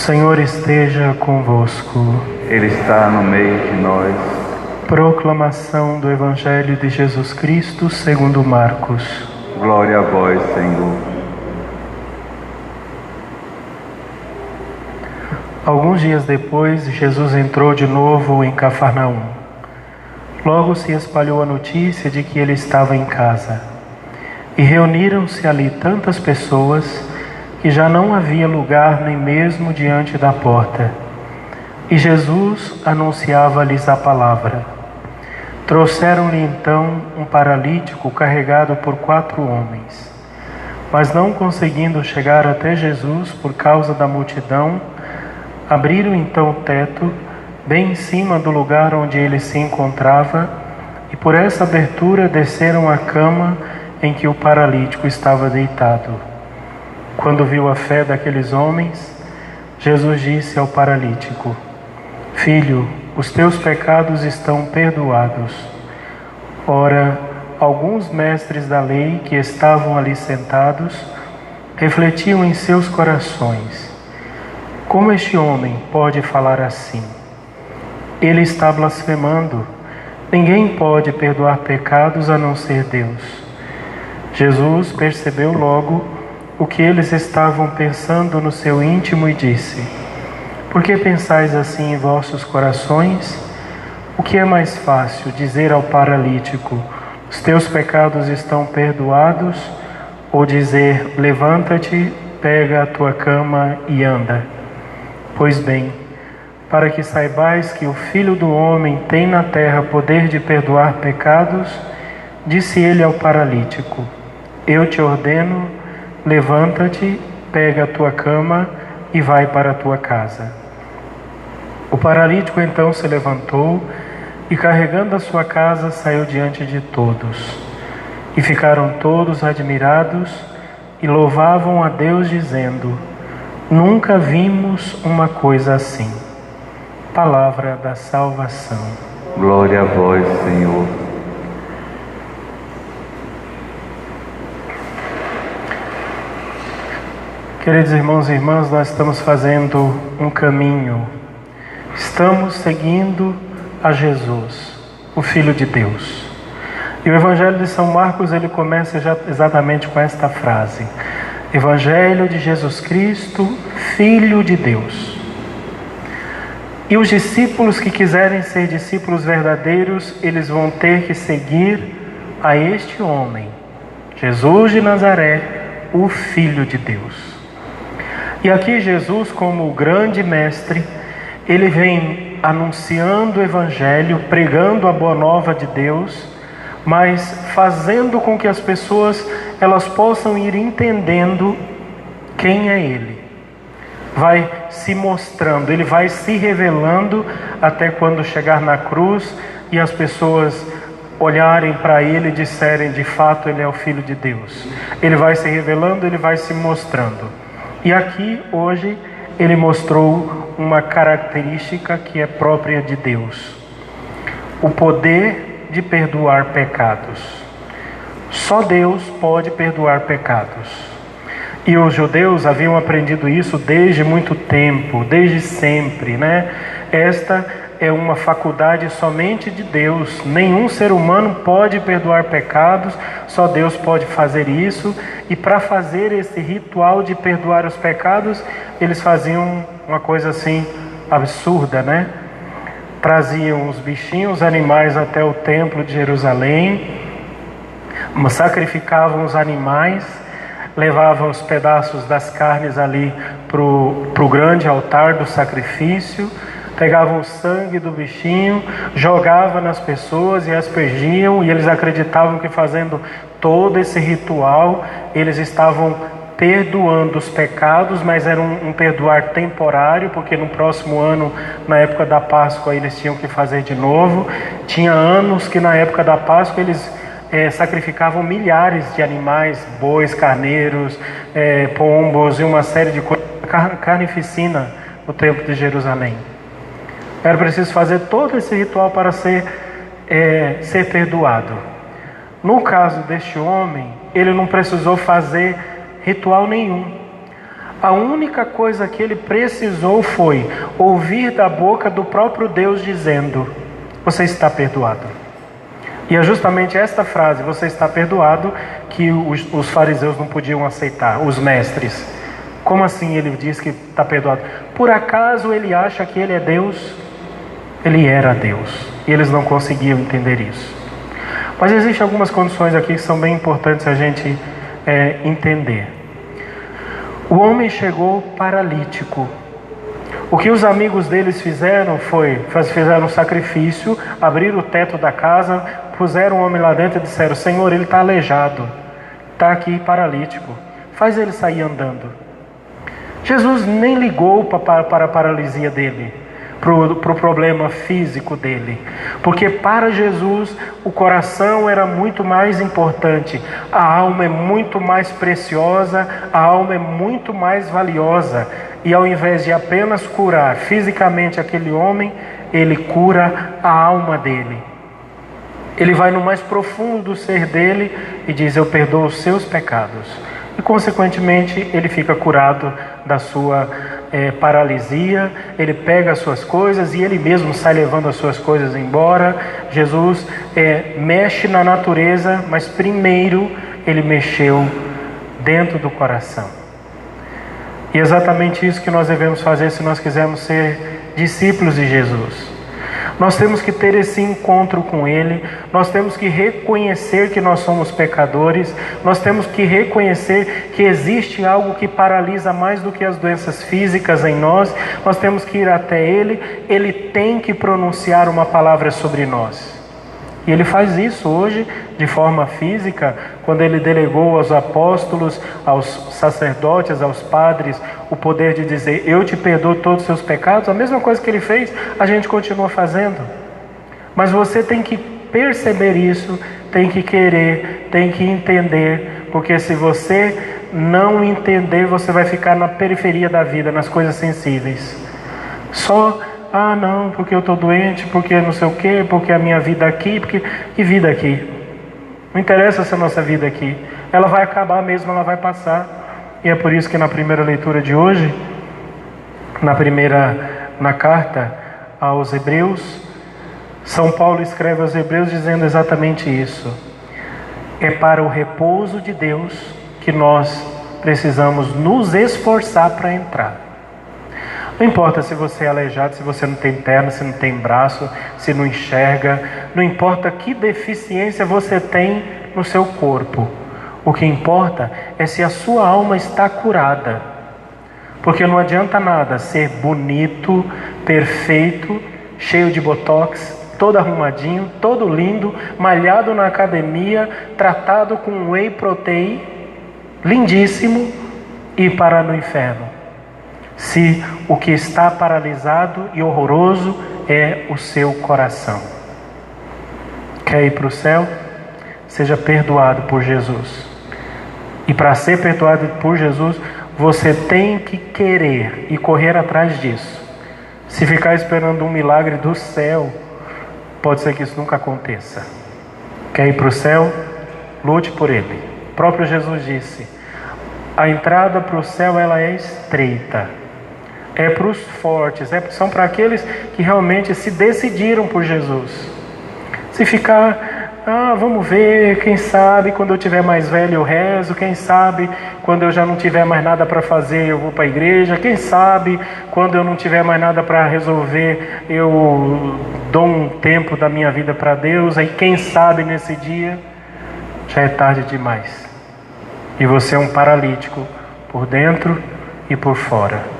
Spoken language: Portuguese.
Senhor esteja convosco. Ele está no meio de nós. Proclamação do Evangelho de Jesus Cristo segundo Marcos. Glória a vós, Senhor. Alguns dias depois, Jesus entrou de novo em Cafarnaum. Logo se espalhou a notícia de que ele estava em casa. E reuniram-se ali tantas pessoas que já não havia lugar nem mesmo diante da porta. E Jesus anunciava-lhes a palavra. Trouxeram-lhe então um paralítico carregado por 4 homens. Mas não conseguindo chegar até Jesus por causa da multidão, abriram então o teto, bem em cima do lugar onde ele se encontrava, e por essa abertura desceram a cama em que o paralítico estava deitado. Quando viu a fé daqueles homens, Jesus disse ao paralítico: Filho, os teus pecados estão perdoados. Ora, alguns mestres da lei que estavam ali sentados refletiam em seus corações: como este homem pode falar assim? Ele está blasfemando. Ninguém pode perdoar pecados a não ser Deus. Jesus percebeu logo o que eles estavam pensando no seu íntimo e disse: Por que pensais assim em vossos corações? O que é mais fácil, dizer ao paralítico: os teus pecados estão perdoados, ou dizer: levanta-te, pega a tua cama e anda? Pois bem, para que saibais que o Filho do Homem tem na terra poder de perdoar pecados, disse ele ao paralítico: Eu te ordeno, levanta-te, pega a tua cama e vai para a tua casa. O paralítico então se levantou e, carregando a sua casa, saiu diante de todos. E ficaram todos admirados e louvavam a Deus, dizendo: Nunca vimos uma coisa assim. Palavra da salvação. Glória a vós, Senhor. Queridos irmãos e irmãs, nós estamos fazendo um caminho. Estamos seguindo a Jesus, o Filho de Deus. E o Evangelho de São Marcos, ele começa já exatamente com esta frase: Evangelho de Jesus Cristo, Filho de Deus. E os discípulos que quiserem ser discípulos verdadeiros, eles vão ter que seguir a este homem, Jesus de Nazaré, o Filho de Deus. E aqui Jesus, como o grande mestre, ele vem anunciando o Evangelho, pregando a boa nova de Deus, mas fazendo com que as pessoas elas possam ir entendendo quem é Ele. Vai se mostrando, Ele vai se revelando até quando chegar na cruz e as pessoas olharem para Ele e disserem: de fato Ele é o Filho de Deus. Ele vai se revelando, Ele vai se mostrando. E aqui, hoje, ele mostrou uma característica que é própria de Deus: o poder de perdoar pecados. Só Deus pode perdoar pecados. E os judeus haviam aprendido isso desde muito tempo, desde sempre, né? Esta é uma faculdade somente de Deus. Nenhum ser humano pode perdoar pecados, só Deus pode fazer isso. E para fazer esse ritual de perdoar os pecados, eles faziam uma coisa assim absurda, né? Traziam os bichinhos, os animais até o templo de Jerusalém, sacrificavam os animais, levavam os pedaços das carnes ali para o grande altar do sacrifício, pegavam o sangue do bichinho, jogavam nas pessoas e aspergiam, e eles acreditavam que fazendo todo esse ritual, eles estavam perdoando os pecados, mas era um perdoar temporário, porque no próximo ano, na época da Páscoa, eles tinham que fazer de novo. Tinha anos que na época da Páscoa eles sacrificavam milhares de animais, bois, carneiros, pombos e uma série de coisas, carnificina no templo de Jerusalém. Era preciso fazer todo esse ritual para ser perdoado. No caso deste homem, ele não precisou fazer ritual nenhum. A única coisa que ele precisou foi ouvir da boca do próprio Deus dizendo: você está perdoado. E é justamente esta frase, você está perdoado, que os fariseus não podiam aceitar, os mestres. Como assim ele diz que está perdoado? Por acaso ele acha que ele é Deus? Ele era Deus. E eles não conseguiam entender isso. Mas existem algumas condições aqui que são bem importantes a gente entender. O homem chegou paralítico. O que os amigos deles fizeram fizeram um sacrifício, abriram o teto da casa, puseram o homem lá dentro e disseram: Senhor, ele está aleijado, está aqui paralítico, faz ele sair andando. Jesus nem ligou para a paralisia dele, para o problema físico dele, porque para Jesus o coração era muito mais importante, a alma é muito mais preciosa, a alma é muito mais valiosa, e ao invés de apenas curar fisicamente aquele homem, ele cura a alma dele. Ele vai no mais profundo do ser dele e diz: eu perdoo os seus pecados. E consequentemente ele fica curado da sua paralisia. Ele pega as suas coisas e ele mesmo sai levando as suas coisas embora. Jesus mexe na natureza, mas primeiro ele mexeu dentro do coração. E é exatamente isso que nós devemos fazer se nós quisermos ser discípulos de Jesus. Nós temos que ter esse encontro com Ele, nós temos que reconhecer que nós somos pecadores, nós temos que reconhecer que existe algo que paralisa mais do que as doenças físicas em nós, nós temos que ir até Ele, Ele tem que pronunciar uma palavra sobre nós. E Ele faz isso hoje de forma física, quando Ele delegou aos apóstolos, aos sacerdotes, aos padres, o poder de dizer: eu te perdoo todos os seus pecados. A mesma coisa que Ele fez, a gente continua fazendo. Mas você tem que perceber isso, tem que querer, tem que entender, porque se você não entender, você vai ficar na periferia da vida, nas coisas sensíveis. Não, porque eu estou doente, porque não sei o quê, porque a minha vida aqui, porque... Que vida aqui? Não interessa essa nossa vida aqui. Ela vai acabar mesmo, ela vai passar. E é por isso que na primeira leitura de hoje, na carta aos Hebreus, São Paulo escreve aos Hebreus dizendo exatamente isso. É para o repouso de Deus que nós precisamos nos esforçar para entrar. Não importa se você é aleijado, se você não tem perna, se não tem braço, se não enxerga, não importa que deficiência você tem no seu corpo. O que importa é se a sua alma está curada. Porque não adianta nada ser bonito, perfeito, cheio de botox, todo arrumadinho, todo lindo, malhado na academia, tratado com whey protein, lindíssimo, e parar no inferno. Se o que está paralisado e horroroso é o seu coração. Quer ir para o céu? Seja perdoado por Jesus. E para ser perdoado por Jesus, você tem que querer e correr atrás disso. Se ficar esperando um milagre do céu, pode ser que isso nunca aconteça. Quer ir para o céu? Lute por ele. O próprio Jesus disse: a entrada para o céu ela é estreita. É para os fortes, são para aqueles que realmente se decidiram por Jesus. Se ficar, vamos ver, quem sabe quando eu tiver mais velho eu rezo, quem sabe quando eu já não tiver mais nada para fazer eu vou para a igreja, quem sabe quando eu não tiver mais nada para resolver eu dou um tempo da minha vida para Deus, aí quem sabe nesse dia já é tarde demais. E você é um paralítico por dentro e por fora.